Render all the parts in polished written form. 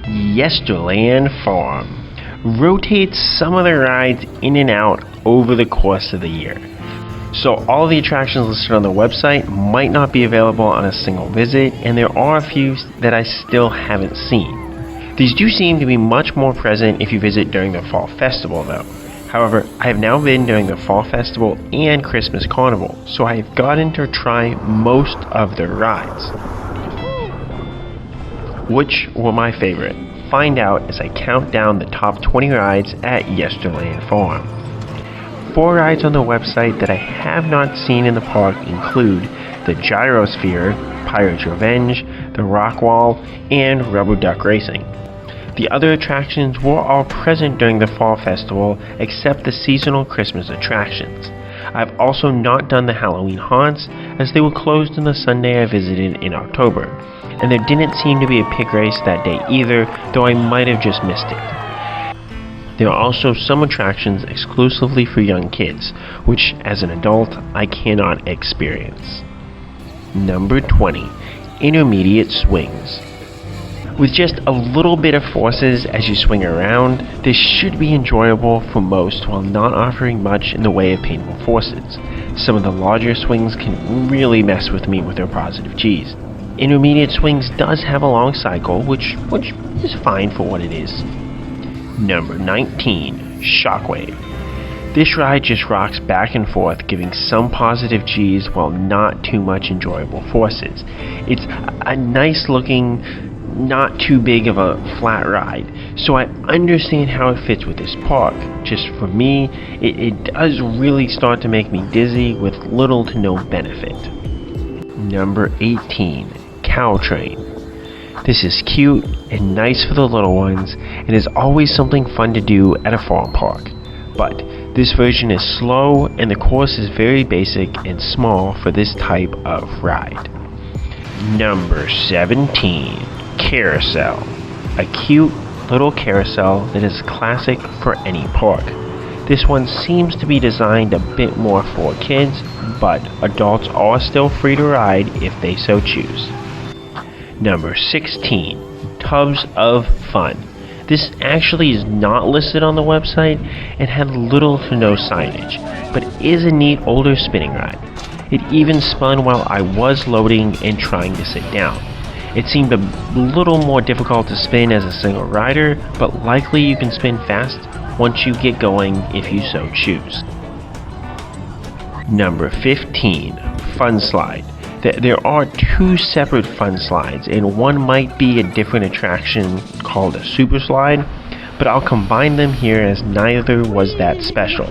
Yesterland Farm rotates some of the rides in and out over the course of the year. So all the attractions listed on the website might not be available on a single visit, and there are a few that I still haven't seen. These do seem to be much more present if you visit during the Fall Festival though. However, I have now been during the Fall Festival and Christmas Carnival, so I have gotten to try most of the rides. Which were my favorite? Find out as I count down the top 20 rides at Yesterland Farm. 4 rides on the website that I have not seen in the park include the Gyrosphere, Pirate's Revenge, the Rock Wall, and Rubber Duck Racing. The other attractions were all present during the Fall Festival except the seasonal Christmas attractions. I've also not done the Halloween haunts as they were closed on the Sunday I visited in October, and there didn't seem to be a pig race that day either, though I might have just missed it. There are also some attractions exclusively for young kids, which as an adult I cannot experience. Number 20. Intermediate Swings. With just a little bit of forces as you swing around, this should be enjoyable for most while not offering much in the way of painful forces. Some of the larger swings can really mess with me with their positive G's. Intermediate Swings does have a long cycle, which is fine for what it is. Number 19. Shockwave. This ride just rocks back and forth, giving some positive G's while not too much enjoyable forces. It's a nice looking, not too big of a flat ride, so I understand how it fits with this park. Just for me, it does really start to make me dizzy with little to no benefit. Number 18. Cow Train. This is cute and nice for the little ones and is always something fun to do at a farm park, but this version is slow and the course is very basic and small for this type of ride. Number 17. Carousel. A cute little carousel that is classic for any park. This one seems to be designed a bit more for kids, but adults are still free to ride if they so choose. Number 16. Tubs of Fun. This actually is not listed on the website and had little to no signage, but is a neat older spinning ride. It even spun while I was loading and trying to sit down. It seemed a little more difficult to spin as a single rider, but likely you can spin fast once you get going if you so choose. Number 15. Fun Slide. There are 2 separate fun slides, and one might be a different attraction called a super slide, but I'll combine them here as neither was that special.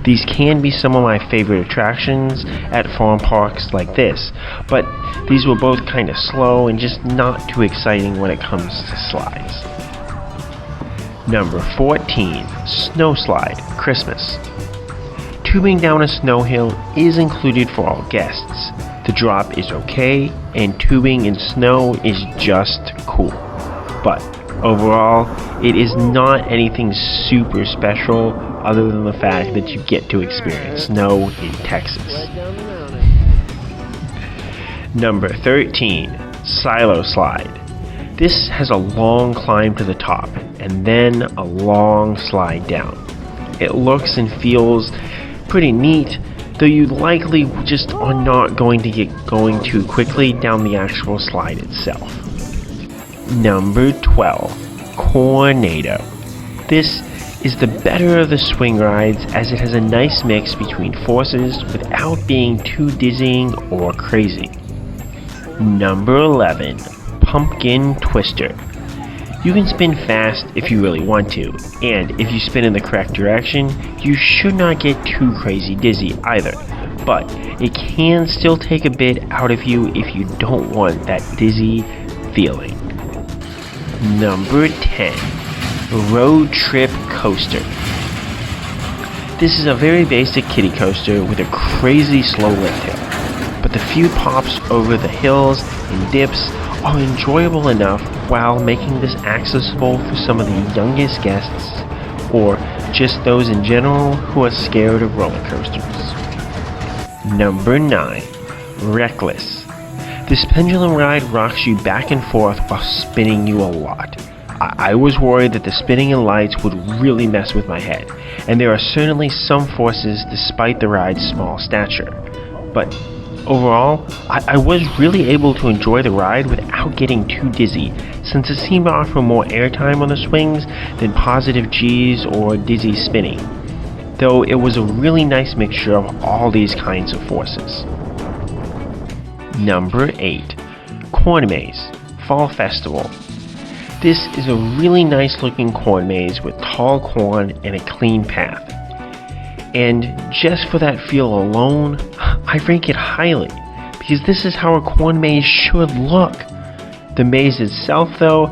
These can be some of my favorite attractions at farm parks like this, but these were both kind of slow and just not too exciting when it comes to slides. Number 14. Snow Slide, Christmas. Tubing down a snow hill is included for all guests. The drop is okay, and tubing in snow is just cool. But overall, it is not anything super special other than the fact that you get to experience snow in Texas. Number 13. Silo Slide. This has a long climb to the top, and then a long slide down. It looks and feels pretty neat, though you likely just are not going to get going too quickly down the actual slide itself. Number 12. Cornado. This is the better of the swing rides as it has a nice mix between forces without being too dizzying or crazy. Number 11. Pumpkin Twister. You can spin fast if you really want to, and if you spin in the correct direction, you should not get too crazy dizzy either, but it can still take a bit out of you if you don't want that dizzy feeling. Number 10. Road Trip Coaster. This is a very basic kiddie coaster with a crazy slow lift hill, but the few pops over the hills and dips are enjoyable enough while making this accessible for some of the youngest guests or just those in general who are scared of roller coasters. Number 9. Reckless. This pendulum ride rocks you back and forth while spinning you a lot. I was worried that the spinning and lights would really mess with my head, and there are certainly some forces despite the ride's small stature. But overall, I was really able to enjoy the ride without getting too dizzy, since it seemed to offer more airtime on the swings than positive G's or dizzy spinning, though it was a really nice mixture of all these kinds of forces. Number 8. Corn Maze, Fall Festival. This is a really nice looking corn maze with tall corn and a clean path. And just for that feel alone, I rank it highly, because this is how a corn maze should look. The maze itself, though,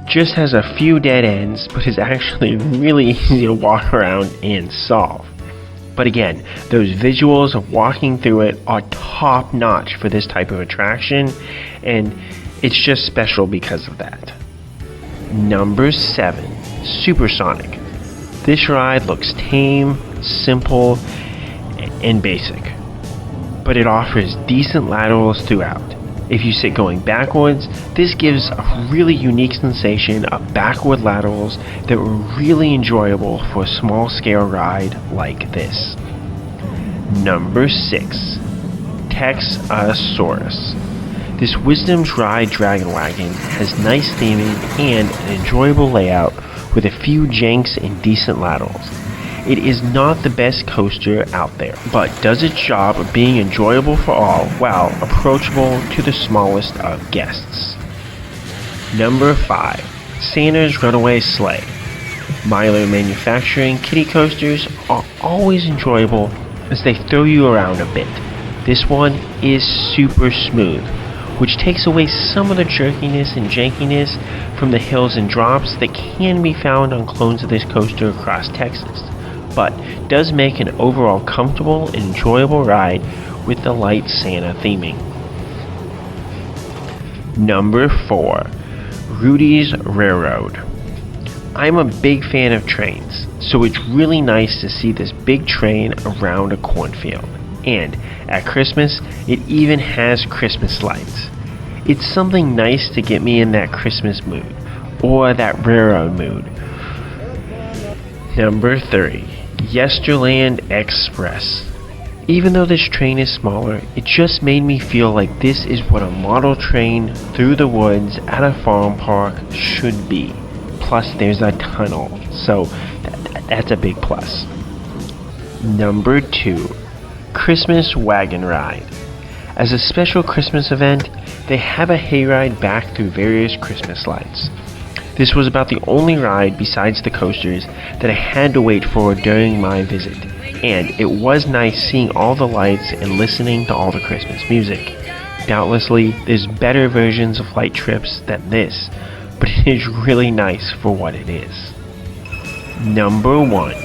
just has a few dead ends, but is actually really easy to walk around and solve. But again, those visuals of walking through it are top notch for this type of attraction, and it's just special because of that. Number 7. Supersonic. This ride looks tame, simple, and basic, but it offers decent laterals throughout. If you sit going backwards, this gives a really unique sensation of backward laterals that were really enjoyable for a small scale ride like this. Number 6. Texasauras. This Wisdom's Ride Dragon Wagon has nice theming and an enjoyable layout with a few janks and decent laterals. It is not the best coaster out there, but does its job of being enjoyable for all while approachable to the smallest of guests. Number 5. Santa's Runaway Sleigh. Milo Manufacturing kiddie coasters are always enjoyable as they throw you around a bit. This one is super smooth, which takes away some of the jerkiness and jankiness from the hills and drops that can be found on clones of this coaster across Texas, but does make an overall comfortable and enjoyable ride with the light Santa theming. Number 4. Rudy's Railroad. I'm a big fan of trains, so it's really nice to see this big train around a cornfield. And at Christmas, it even has Christmas lights. It's something nice to get me in that Christmas mood, or that railroad mood. Number 3. Yesterland Express. Even though this train is smaller, it just made me feel like this is what a model train through the woods at a farm park should be. Plus there's a tunnel, so that's a big plus. Number 2. Christmas Wagon Ride. As a special Christmas event, they have a hayride back through various Christmas lights. This was about the only ride besides the coasters that I had to wait for during my visit, and it was nice seeing all the lights and listening to all the Christmas music. Doubtlessly, there's better versions of light trips than this, but it is really nice for what it is. Number 1.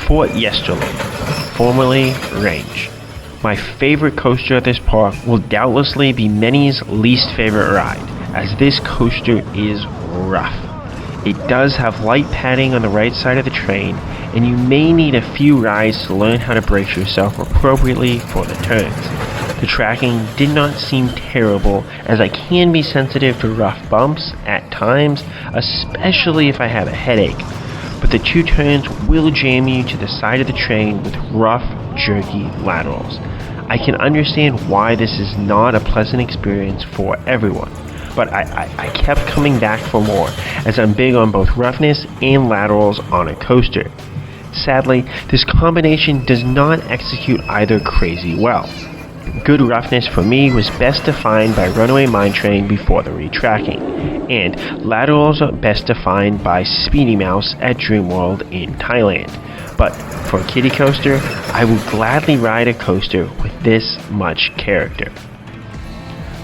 Fort Yesterland, formerly Range. My favorite coaster at this park will doubtlessly be many's least favorite ride, as this coaster is rough. It does have light padding on the right side of the train, and you may need a few rides to learn how to brace yourself appropriately for the turns. The tracking did not seem terrible, as I can be sensitive to rough bumps at times, especially if I have a headache, but the 2 turns will jam you to the side of the train with rough, jerky laterals. I can understand why this is not a pleasant experience for everyone, but I kept coming back for more, as I'm big on both roughness and laterals on a coaster. Sadly, this combination does not execute either crazy well. Good roughness for me was best defined by Runaway Mine Train before the retracking, and laterals are best defined by Speedy Mouse at Dreamworld in Thailand. But for a kiddie coaster, I would gladly ride a coaster with this much character.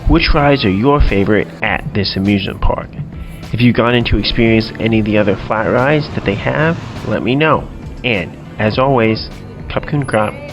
Which rides are your favorite at this amusement park? If you've gone in to experience any of the other flat rides that they have, let me know. And, as always, Kapkun Krap.